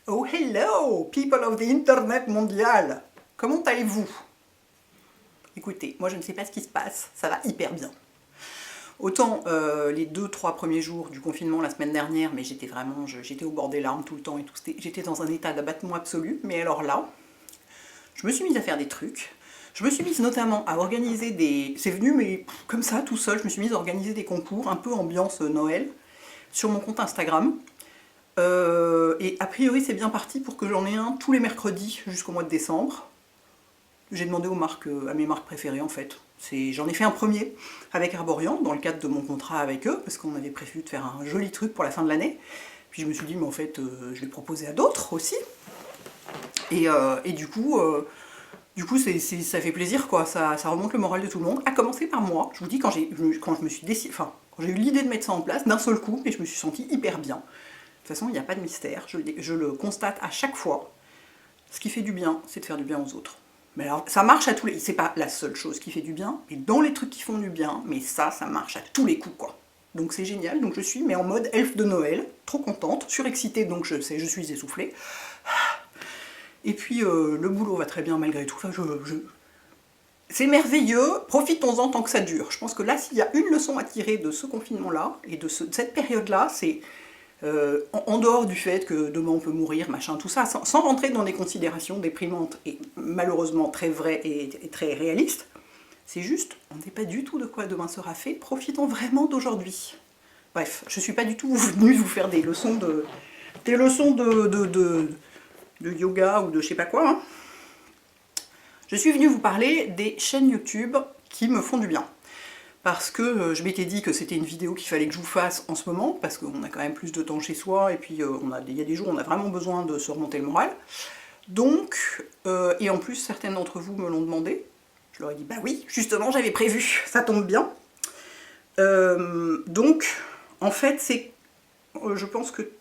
Oh hello, people of the internet mondial. Comment allez-vous? Écoutez, moi je ne sais pas ce qui se passe, ça va hyper bien. Autant les 2-3 premiers jours du confinement la semaine dernière, mais j'étais au bord des larmes tout le temps et tout, j'étais dans un état d'abattement absolu, mais alors là, je me suis mise à faire des trucs. Je me suis mise notamment à organiser des... C'est venu, mais comme ça, tout seul, je me suis mise à organiser des concours, un peu ambiance Noël, sur mon compte Instagram. Et a priori c'est bien parti pour que j'en ai un tous les mercredis jusqu'au mois de décembre. J'ai demandé aux marques, à mes marques préférées en fait. J'en ai fait un premier avec Arborian dans le cadre de mon contrat avec eux, parce qu'on avait prévu de faire un joli truc pour la fin de l'année. Puis je me suis dit, mais en fait, je vais proposer à d'autres aussi. Et du coup, ça fait plaisir, quoi. Ça remonte le moral de tout le monde. À commencer par moi. Je vous dis, quand je me suis décidé, enfin, quand j'ai eu l'idée de mettre ça en place d'un seul coup, et je me suis sentie hyper bien. De toute façon, il n'y a pas de mystère, je le constate à chaque fois. Ce qui fait du bien, c'est de faire du bien aux autres. Mais alors, ça marche à tous les... C'est pas la seule chose qui fait du bien, mais dans les trucs qui font du bien, mais ça marche à tous les coups, quoi. Donc c'est génial, donc je suis mais en mode elfe de Noël, trop contente, surexcitée, donc je suis essoufflée. Et puis le boulot va très bien malgré tout, enfin, c'est merveilleux, profitons-en tant que ça dure. Je pense que là, s'il y a une leçon à tirer de ce confinement-là, et de cette période-là, c'est... en dehors du fait que demain on peut mourir, machin, tout ça, sans rentrer dans des considérations déprimantes et malheureusement très vraies et très réalistes, c'est juste, on n'est pas du tout de quoi demain sera fait, profitons vraiment d'aujourd'hui. Bref, je suis pas du tout venue vous faire des leçons de yoga ou de je sais pas quoi, hein. Je suis venue vous parler des chaînes YouTube qui me font du bien. Parce que je m'étais dit que c'était une vidéo qu'il fallait que je vous fasse en ce moment, parce qu'on a quand même plus de temps chez soi, et puis il y a des jours où on a vraiment besoin de se remonter le moral. Donc, et en plus certaines d'entre vous me l'ont demandé, je leur ai dit bah oui, justement j'avais prévu, ça tombe bien. Donc, en fait, je pense que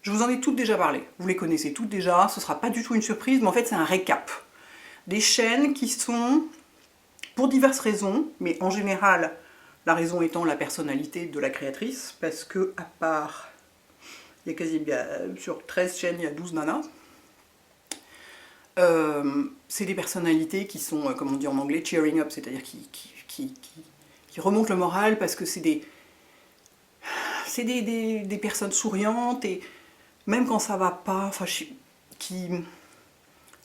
je vous en ai toutes déjà parlé, vous les connaissez toutes déjà, ce sera pas du tout une surprise, mais en fait c'est un récap. Des chaînes qui sont... pour diverses raisons, mais en général, la raison étant la personnalité de la créatrice, parce que, à part, il y a sur 13 chaînes, il y a 12 nanas, c'est des personnalités qui sont, comme on dit en anglais, cheering up, c'est-à-dire qui remontent le moral, parce que c'est des personnes souriantes, et même quand ça va pas, enfin,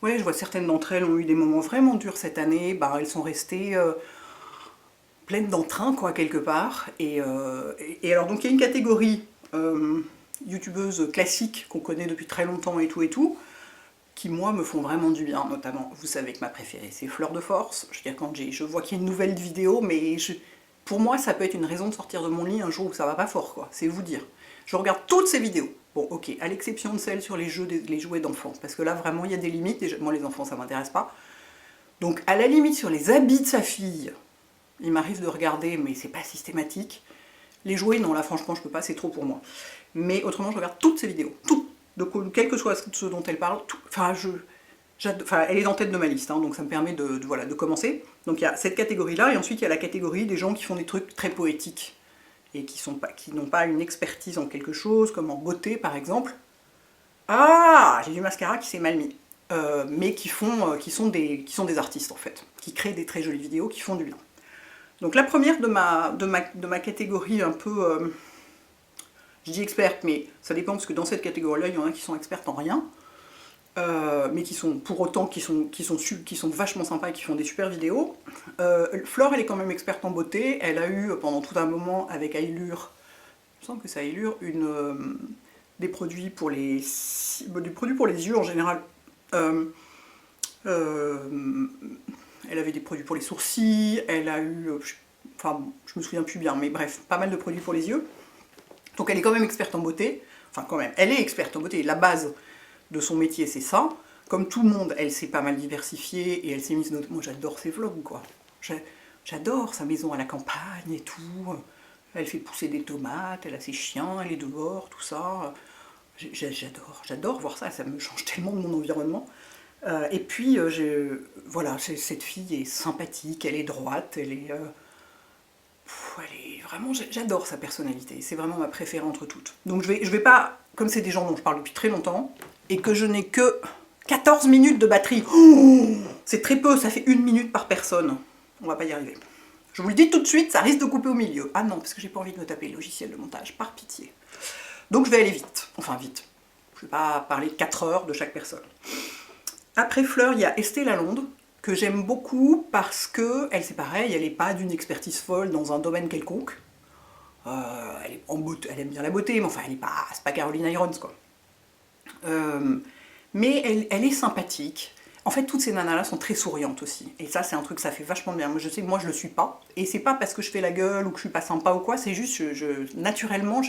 ouais, je vois certaines d'entre elles ont eu des moments vraiment durs cette année, bah, elles sont restées pleines d'entrain, quoi, quelque part. Et alors, donc, il y a une catégorie youtubeuse classique qu'on connaît depuis très longtemps et tout, qui, moi, me font vraiment du bien, notamment. Vous savez que ma préférée, c'est Fleur de Force. Je veux dire, quand je vois qu'il y a une nouvelle vidéo, mais pour moi, ça peut être une raison de sortir de mon lit un jour où ça va pas fort, quoi. C'est vous dire. Je regarde toutes ces vidéos. Bon, ok, à l'exception de celles sur les jouets d'enfants, parce que là, vraiment, il y a des limites. Déjà, moi, les enfants, ça m'intéresse pas. Donc, à la limite, sur les habits de sa fille, il m'arrive de regarder, mais c'est pas systématique. Les jouets, non, là, franchement, je peux pas, c'est trop pour moi. Mais autrement, je regarde toutes ces vidéos, tout. Donc, quel que soit ce dont elle parle, tout. Enfin, elle est en tête de ma liste, hein, donc ça me permet voilà, de commencer. Donc, il y a cette catégorie-là, et ensuite, il y a la catégorie des gens qui font des trucs très poétiques, et qui n'ont pas une expertise en quelque chose, comme en beauté, par exemple. Ah, j'ai du mascara qui s'est mal mis. Mais qui sont des artistes, en fait, qui créent des très jolies vidéos, qui font du bien. Donc la première de ma catégorie un peu, je dis experte, mais ça dépend parce que dans cette catégorie-là, il y en a qui sont expertes en rien, mais qui sont pour autant qui sont vachement sympas et qui font des super vidéos. Flore, elle est quand même experte en beauté. Elle a eu pendant tout un moment avec Ailure, il me semble que c'est Ailure, des produits pour les yeux en général. Elle avait des produits pour les sourcils, elle a eu, enfin je me souviens plus bien, mais bref, pas mal de produits pour les yeux. Donc elle est quand même experte en beauté, enfin quand même, elle est experte en beauté, la base de son métier c'est ça. Comme tout le monde, elle s'est pas mal diversifiée et elle s'est mise... Moi j'adore ses vlogs, quoi. J'adore sa maison à la campagne et tout. Elle fait pousser des tomates, elle a ses chiens, elle est dehors, tout ça. J'adore voir ça, ça me change tellement de mon environnement. Et puis, cette fille est sympathique, elle est droite, elle est vraiment, j'adore sa personnalité. C'est vraiment ma préférée entre toutes. Donc je vais pas, comme c'est des gens dont je parle depuis très longtemps, et que je n'ai que 14 minutes de batterie. Oh, c'est très peu, ça fait 1 minute par personne. On va pas y arriver. Je vous le dis tout de suite, ça risque de couper au milieu. Ah non, parce que j'ai pas envie de me taper le logiciel de montage, par pitié. Donc je vais aller vite. Enfin vite. Je vais pas parler 4 heures de chaque personne. Après Fleur, il y a Estée Lalonde, que j'aime beaucoup parce que elle, c'est pareil, elle n'est pas d'une expertise folle dans un domaine quelconque. Elle aime bien la beauté, mais enfin, c'est pas Caroline Irons, quoi. Mais elle est sympathique. En fait, toutes ces nanas-là sont très souriantes aussi. Et ça, c'est un truc, ça fait vachement bien. Moi, je sais que moi, je le suis pas. Et c'est pas parce que je fais la gueule ou que je suis pas sympa ou quoi, c'est juste, naturellement,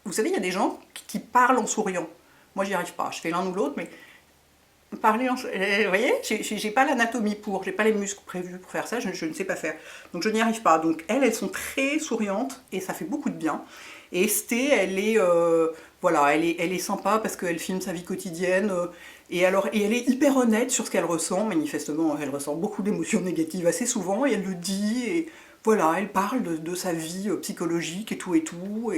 vous savez, il y a des gens qui parlent en souriant. Moi, j'y arrive pas. Je fais l'un ou l'autre, mais parler en... Vous voyez, j'ai pas l'anatomie pour, j'ai pas les muscles prévus pour faire ça, je ne sais pas faire. Donc je n'y arrive pas. Donc elles sont très souriantes et ça fait beaucoup de bien. Et Esté, elle est, voilà, elle est sympa parce qu'elle filme sa vie quotidienne. Et elle est hyper honnête sur ce qu'elle ressent. Manifestement, elle ressent beaucoup d'émotions négatives assez souvent et elle le dit. Et voilà, elle parle de sa vie psychologique et tout et tout.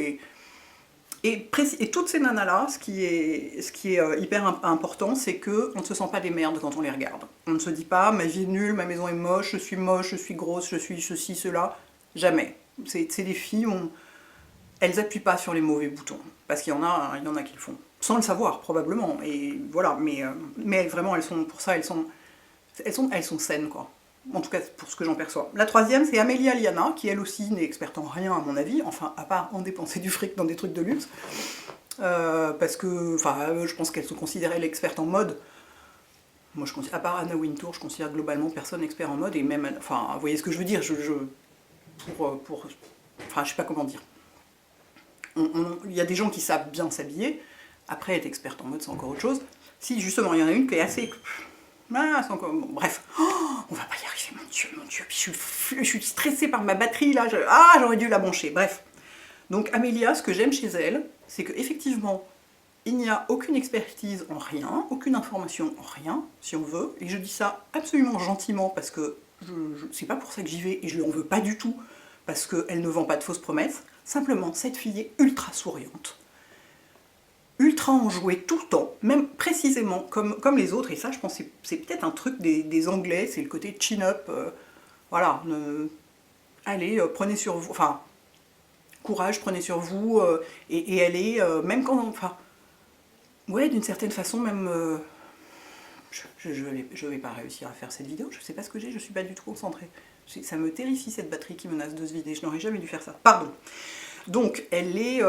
Et toutes ces nanas-là, ce qui est hyper important, c'est qu'on ne se sent pas des merdes quand on les regarde. On ne se dit pas, ma vie est nulle, ma maison est moche, je suis grosse, je suis ceci, cela. Jamais. C'est des filles, elles appuient pas sur les mauvais boutons. Parce qu'il y en a qui le font. Sans le savoir, probablement. Et voilà, mais vraiment, pour ça, elles sont saines, quoi. En tout cas, pour ce que j'en perçois. La troisième, c'est Amélia Liana, qui elle aussi n'est experte en rien, à mon avis, enfin, à part en dépenser du fric dans des trucs de luxe. Parce que, enfin, je pense qu'elle se considérait l'experte en mode. Moi, à part Anna Wintour, je considère globalement personne expert en mode, et même, enfin, vous voyez ce que je veux dire, enfin, je sais pas comment dire. Il y a des gens qui savent bien s'habiller, après, être experte en mode, c'est encore autre chose. Si, justement, il y en a une qui est assez... Ah, c'est encore... Bon, bref. Oh, on va pas y arriver, mon Dieu. Je suis stressée par ma batterie, là. J'aurais dû la brancher. Bref. Donc, Amélia, ce que j'aime chez elle, c'est qu'effectivement, il n'y a aucune expertise en rien, aucune information en rien, si on veut. Et je dis ça absolument gentiment, parce que c'est pas pour ça que j'y vais, et je lui en veux pas du tout, parce qu'elle ne vend pas de fausses promesses. Simplement, cette fille est ultra souriante. Ultra enjouée tout le temps, même précisément comme les autres, et ça je pense que c'est peut-être un truc des Anglais, c'est le côté chin-up, voilà, allez, prenez sur vous, enfin, courage, prenez sur vous, et elle est, même quand, enfin, ouais, d'une certaine façon, même, je vais pas réussir à faire cette vidéo, je sais pas ce que j'ai, je suis pas du tout concentrée, ça me terrifie cette batterie qui menace de se vider, je n'aurais jamais dû faire ça, pardon. Donc, elle est...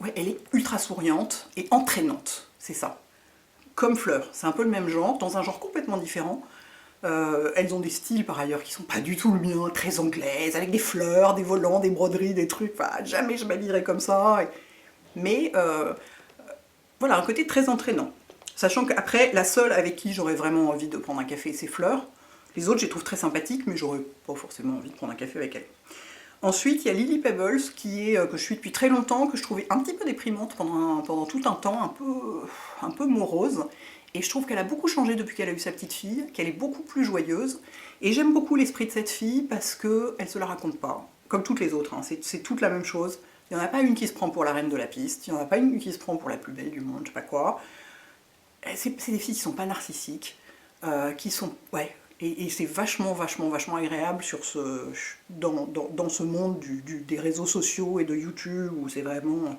ouais, elle est ultra souriante et entraînante, c'est ça. Comme Fleur, c'est un peu le même genre, dans un genre complètement différent. Elles ont des styles par ailleurs qui sont pas du tout le mien, très anglaises, avec des fleurs, des volants, des broderies, des trucs, enfin, jamais je m'habillerais comme ça. Mais voilà, un côté très entraînant. Sachant qu'après, la seule avec qui j'aurais vraiment envie de prendre un café, c'est Fleur. Les autres, je les trouve très sympathiques, mais j'aurais pas forcément envie de prendre un café avec elles. Ensuite, il y a Lily Pebbles, que je suis depuis très longtemps, que je trouvais un petit peu déprimante pendant tout un temps, un peu morose. Et je trouve qu'elle a beaucoup changé depuis qu'elle a eu sa petite fille, qu'elle est beaucoup plus joyeuse. Et j'aime beaucoup l'esprit de cette fille parce qu'elle se la raconte pas. Comme toutes les autres, hein, c'est toute la même chose. Il n'y en a pas une qui se prend pour la reine de la piste, il n'y en a pas une qui se prend pour la plus belle du monde, je sais pas quoi. C'est des filles qui sont pas narcissiques, qui sont... Ouais, et c'est vachement agréable dans ce monde des réseaux sociaux et de YouTube où c'est vraiment...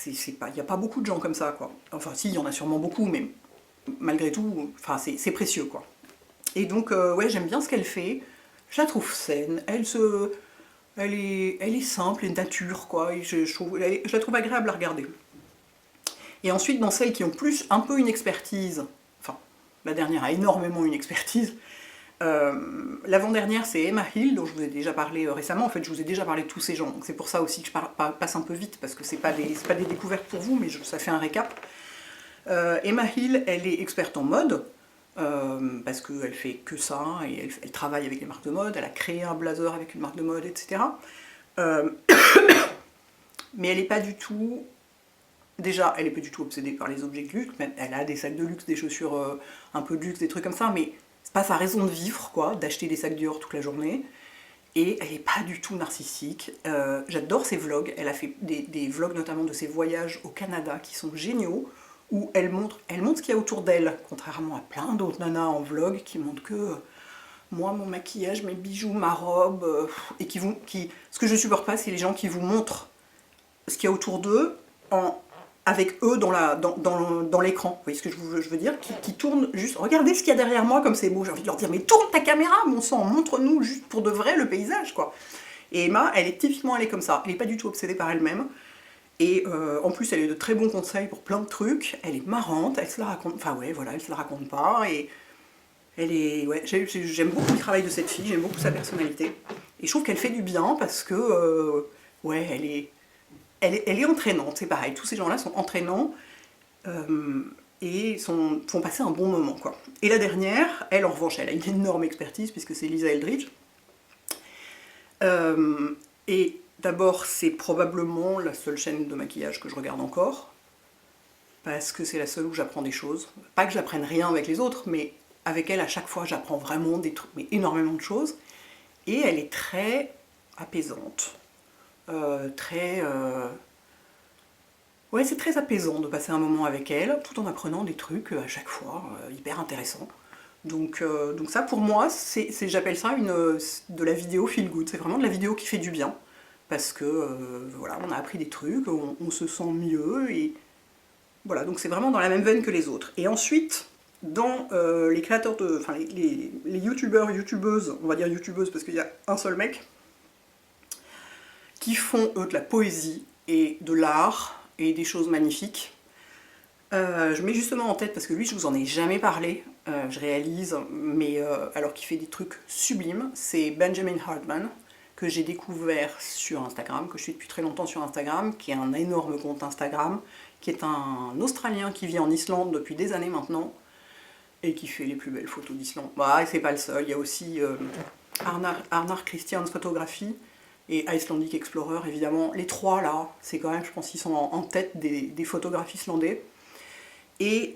Il n'y a pas beaucoup de gens comme ça, quoi. Enfin, si, il y en a sûrement beaucoup, mais malgré tout, enfin, c'est précieux, quoi. Et donc, ouais, j'aime bien ce qu'elle fait. Je la trouve saine. Elle est simple et nature, quoi. Et je la trouve agréable à regarder. Et ensuite, dans celles qui ont un peu une expertise, enfin, la dernière a énormément une expertise, l'avant-dernière c'est Emma Hill, dont je vous ai déjà parlé récemment. En fait, je vous ai déjà parlé de tous ces gens, donc c'est pour ça aussi que je passe un peu vite, parce que c'est pas des découvertes pour vous, mais ça fait un récap. Emma Hill, elle est experte en mode, parce qu'elle fait que ça, et elle travaille avec des marques de mode, elle a créé un blazer avec une marque de mode, etc. Mais elle n'est pas du tout... Déjà, elle n'est pas du tout obsédée par les objets de luxe, même elle a des sacs de luxe, des chaussures un peu de luxe, des trucs comme ça, mais c'est pas sa raison de vivre, quoi, d'acheter des sacs Dior toute la journée. et elle n'est pas du tout narcissique. J'adore ses vlogs, elle a fait des vlogs notamment de ses voyages au Canada qui sont géniaux, où elle montre ce qu'il y a autour d'elle, contrairement à plein d'autres nanas en vlog qui montrent que moi, mon maquillage, mes bijoux, ma robe, et ce que je supporte pas, c'est les gens qui vous montrent ce qu'il y a autour d'eux avec eux dans l'écran. Vous voyez ce que je veux dire, qui tournent juste, regardez ce qu'il y a derrière moi comme c'est beau. J'ai envie de leur dire, mais tourne ta caméra, mon sang, montre-nous juste pour de vrai le paysage, quoi. Et Emma, elle est typiquement, elle est comme ça, elle n'est pas du tout obsédée par elle-même. Et en plus, elle a de très bons conseils pour plein de trucs, elle est marrante, elle se la raconte, enfin ouais, voilà, elle se la raconte pas, et elle est, ouais, j'aime beaucoup le travail de cette fille, j'aime beaucoup sa personnalité. Et je trouve qu'elle fait du bien parce que, ouais, elle est entraînante, c'est pareil. Tous ces gens-là sont entraînants et font passer un bon moment, quoi. Et la dernière, elle, en revanche, elle a une énorme expertise puisque c'est Lisa Eldridge. Et d'abord, c'est probablement la seule chaîne de maquillage que je regarde encore parce que c'est la seule où j'apprends des choses. Pas que j'apprenne rien avec les autres, mais avec elle, à chaque fois, j'apprends vraiment des trucs, mais énormément de choses. Et elle est très apaisante. Ouais, c'est très apaisant de passer un moment avec elle, tout en apprenant des trucs à chaque fois, hyper intéressants. Donc ça, pour moi, j'appelle ça de la vidéo feel good. C'est vraiment de la vidéo qui fait du bien. Parce que, voilà, on a appris des trucs, on se sent mieux, et voilà, donc c'est vraiment dans la même veine que les autres. Et ensuite, dans les créateurs enfin les youtubeurs, youtubeuses, on va dire youtubeuses parce qu'il y a un seul mec, qui font eux de la poésie et de l'art et des choses magnifiques. Je mets justement en tête, parce que lui je vous en ai jamais parlé, je réalise, mais alors qu'il fait des trucs sublimes, c'est Benjamin Hartman, que j'ai découvert sur Instagram, que je suis depuis très longtemps sur Instagram, qui est un énorme compte Instagram, qui est un Australien qui vit en Islande depuis des années maintenant, et qui fait les plus belles photos d'Islande. Bah, c'est pas le seul, il y a aussi Arnar Christians Photography et Icelandic Explorer, évidemment. Les trois là, c'est quand même, je pense qu'ils sont en tête des photographes islandais. Et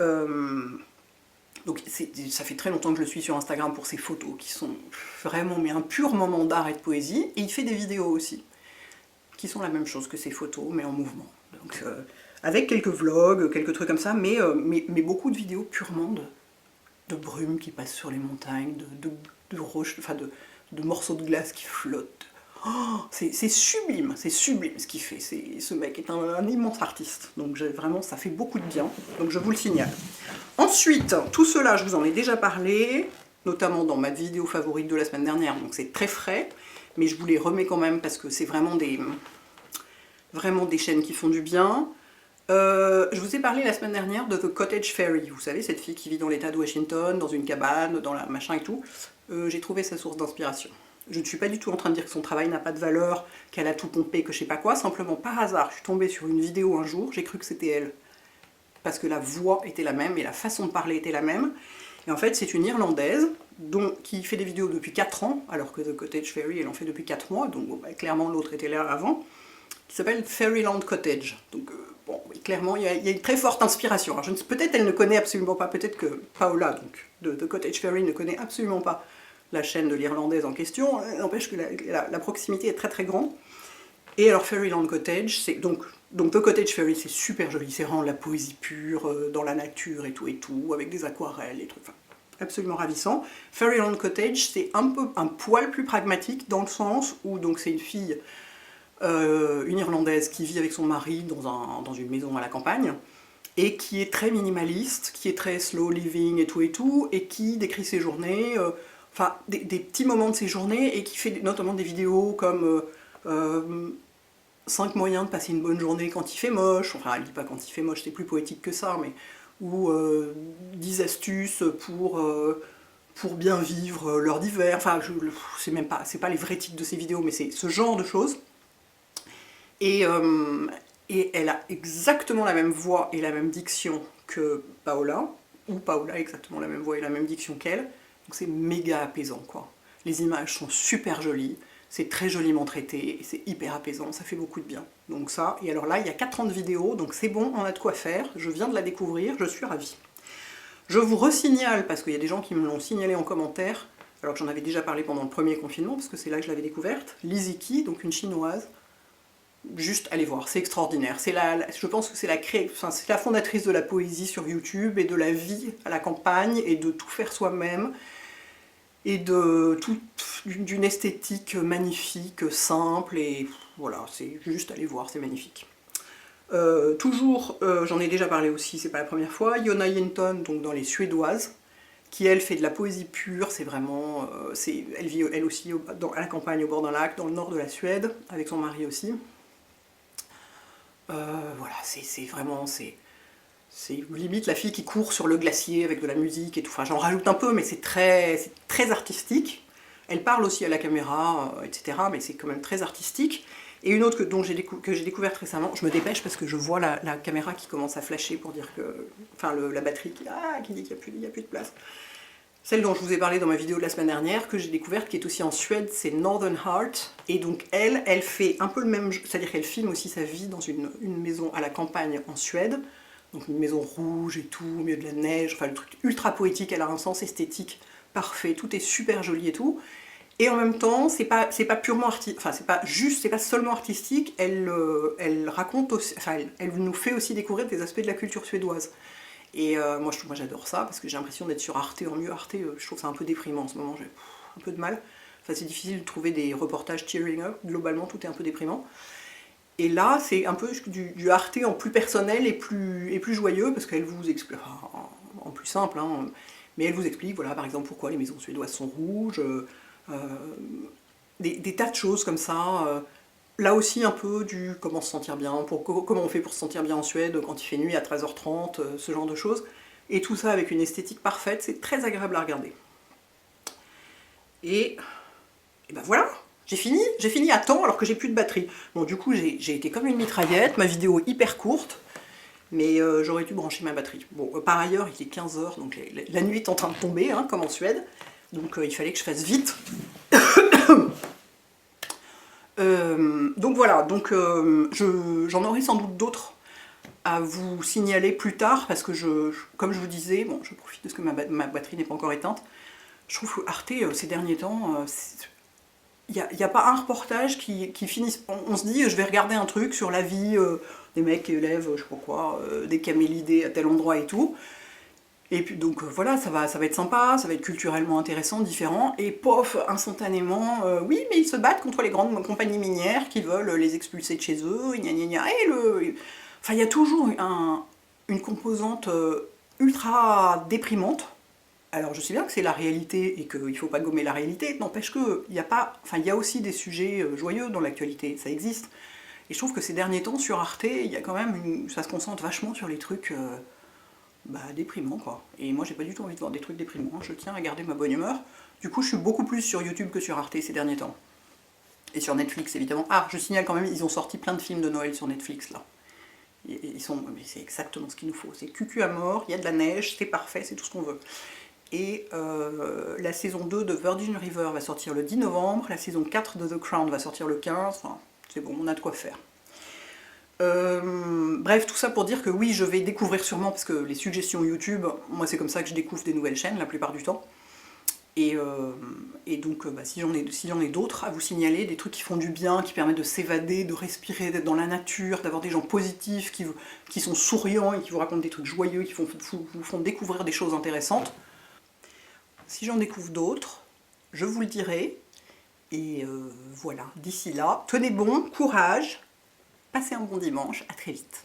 donc ça fait très longtemps que je le suis sur Instagram pour ses photos, qui sont vraiment mais un pur moment d'art et de poésie. Et il fait des vidéos aussi, qui sont la même chose que ses photos, mais en mouvement. Donc, avec quelques vlogs, quelques trucs comme ça, mais beaucoup de vidéos purement de brume qui passe sur les montagnes, de roches, enfin de morceaux de glace qui flottent. Oh, c'est sublime ce qu'il fait. Ce mec est un immense artiste, donc vraiment ça fait beaucoup de bien, donc je vous le signale. Ensuite, tout cela, je vous en ai déjà parlé, notamment dans ma vidéo favorite de la semaine dernière, donc c'est très frais, mais je vous les remets quand même parce que c'est vraiment des chaînes qui font du bien. Je vous ai parlé la semaine dernière de The Cottage Fairy, vous savez, cette fille qui vit dans l'état de Washington, dans une cabane, dans la machin et tout. J'ai trouvé sa source d'inspiration. Je ne suis pas du tout en train de dire que son travail n'a pas de valeur, qu'elle a tout pompé, que je sais pas quoi, simplement par hasard, je suis tombée sur une vidéo un jour, j'ai cru que c'était elle. Parce que la voix était la même et la façon de parler était la même. Et en fait, c'est une Irlandaise qui fait des vidéos depuis 4 ans, alors que The Cottage Fairy, elle en fait depuis 4 mois, donc bah, clairement l'autre était là avant, qui s'appelle Fairyland Cottage. Donc bon, clairement, il y a une très forte inspiration. Peut-être elle ne connaît absolument pas, peut-être que Paola, donc, de The Cottage Fairy, ne connaît absolument pas la chaîne de l'Irlandaise en question, n'empêche que la proximité est très très grande. Et alors Fairyland Cottage, c'est donc The Cottage Fairy, c'est super joli, c'est vraiment de la poésie pure, dans la nature et tout, avec des aquarelles et trucs, enfin, absolument ravissant. Fairyland Cottage, c'est un poil plus pragmatique, dans le sens où donc c'est une fille, une Irlandaise qui vit avec son mari dans une maison à la campagne, et qui est très minimaliste, qui est très slow living et tout, et qui décrit ses journées, enfin des petits moments de ses journées, et qui fait notamment des vidéos comme 5 moyens de passer une bonne journée quand il fait moche, enfin elle dit pas quand il fait moche, c'est plus poétique que ça, mais ou 10 astuces pour bien vivre l'heure d'hiver, enfin c'est pas les vrais titres de ces vidéos, mais c'est ce genre de choses. Et elle a exactement la même voix et la même diction que Paola, ou Paola a exactement la même voix et la même diction qu'elle, donc c'est méga apaisant quoi. Les images sont super jolies, c'est très joliment traité, et c'est hyper apaisant, ça fait beaucoup de bien. Donc ça, et alors là, il y a 4 ans de vidéo, donc c'est bon, on a de quoi faire, je viens de la découvrir, je suis ravie. Je vous resignale, parce qu'il y a des gens qui me l'ont signalé en commentaire, alors que j'en avais déjà parlé pendant le premier confinement, parce que c'est là que je l'avais découverte. Lizzie Key, donc une chinoise. Juste allez voir, c'est extraordinaire. Je pense que c'est la fondatrice de la poésie sur YouTube et de la vie à la campagne et de tout faire soi-même et d'une esthétique magnifique, simple, et voilà, c'est juste allez voir, c'est magnifique. Toujours, j'en ai déjà parlé aussi, c'est pas la première fois, Yona Yenton, donc dans les Suédoises, qui elle fait de la poésie pure, c'est vraiment, elle vit elle aussi à la campagne au bord d'un lac, dans le nord de la Suède, avec son mari aussi. Voilà, c'est vraiment, c'est limite la fille qui court sur le glacier avec de la musique et tout, enfin j'en rajoute un peu, mais c'est très artistique. Elle parle aussi à la caméra, etc., mais c'est quand même très artistique. Et une autre que j'ai découverte récemment, je me dépêche parce que je vois la caméra qui commence à flasher pour dire que... Enfin, la batterie qui dit qu'il n'y a plus de place. Celle dont je vous ai parlé dans ma vidéo de la semaine dernière, que j'ai découverte, qui est aussi en Suède, c'est Northern Heart. Et donc elle fait un peu le même... C'est-à-dire qu'elle filme aussi sa vie dans une maison à la campagne en Suède. Donc une maison rouge et tout, au milieu de la neige, enfin le truc ultra poétique, elle a un sens esthétique parfait, tout est super joli et tout. Et en même temps, c'est pas purement artistique, enfin c'est pas seulement artistique, elle raconte aussi, enfin elle nous fait aussi découvrir des aspects de la culture suédoise. Et moi j'adore ça, parce que j'ai l'impression d'être sur Arte en mieux. Arte, je trouve ça un peu déprimant en ce moment, j'ai un peu de mal. Enfin c'est difficile de trouver des reportages cheering up, globalement tout est un peu déprimant. Et là, c'est un peu du Arte en plus personnel et plus joyeux, parce qu'elle vous explique, enfin, en plus simple, hein, mais elle vous explique, voilà, par exemple, pourquoi les maisons suédoises sont rouges, des tas de choses comme ça. Là aussi, un peu du comment se sentir bien, comment on fait pour se sentir bien en Suède quand il fait nuit à 13h30, ce genre de choses. Et tout ça avec une esthétique parfaite, c'est très agréable à regarder. Et ben voilà! J'ai fini à temps alors que j'ai plus de batterie. Bon, du coup, j'ai été comme une mitraillette, ma vidéo hyper courte, mais j'aurais dû brancher ma batterie. Bon, par ailleurs, il est 15h, donc la nuit est en train de tomber, hein, comme en Suède, donc il fallait que je fasse vite. Donc voilà, donc j'en aurai sans doute d'autres à vous signaler plus tard, parce que comme je vous disais, bon, je profite de ce que ma batterie n'est pas encore éteinte, je trouve que Arte, ces derniers temps, il n'y a pas un reportage qui finisse... On se dit, je vais regarder un truc sur la vie des mecs qui élèvent, je sais pas quoi, des camélidés à tel endroit et tout. Et puis donc voilà, ça va être sympa, ça va être culturellement intéressant, différent, et pof, instantanément, oui, mais ils se battent contre les grandes compagnies minières qui veulent les expulser de chez eux, gna gna gna, et enfin, il y a toujours une composante ultra déprimante. Alors je sais bien que c'est la réalité et qu'il ne faut pas gommer la réalité, n'empêche qu'il y a aussi des sujets joyeux dans l'actualité, ça existe. Et je trouve que ces derniers temps, sur Arte, il y a quand même ça se concentre vachement sur les trucs déprimants, quoi. Et moi j'ai pas du tout envie de voir des trucs déprimants, je tiens à garder ma bonne humeur. Du coup je suis beaucoup plus sur YouTube que sur Arte ces derniers temps. Et sur Netflix évidemment. Ah, je signale quand même, ils ont sorti plein de films de Noël sur Netflix là. Mais c'est exactement ce qu'il nous faut, c'est cucu à mort, il y a de la neige, c'est parfait, c'est tout ce qu'on veut. Et la saison 2 de Virgin River va sortir le 10 novembre, la saison 4 de The Crown va sortir le 15, enfin, c'est bon, on a de quoi faire. Bref, tout ça pour dire que oui, je vais découvrir sûrement, parce que les suggestions YouTube, moi c'est comme ça que je découvre des nouvelles chaînes la plupart du temps. Et donc, si j'en ai d'autres à vous signaler, des trucs qui font du bien, qui permettent de s'évader, de respirer, d'être dans la nature, d'avoir des gens positifs, qui sont souriants et qui vous racontent des trucs joyeux, qui vous font découvrir des choses intéressantes. Si j'en découvre d'autres, je vous le dirai. Et voilà, d'ici là, tenez bon, courage, passez un bon dimanche, à très vite.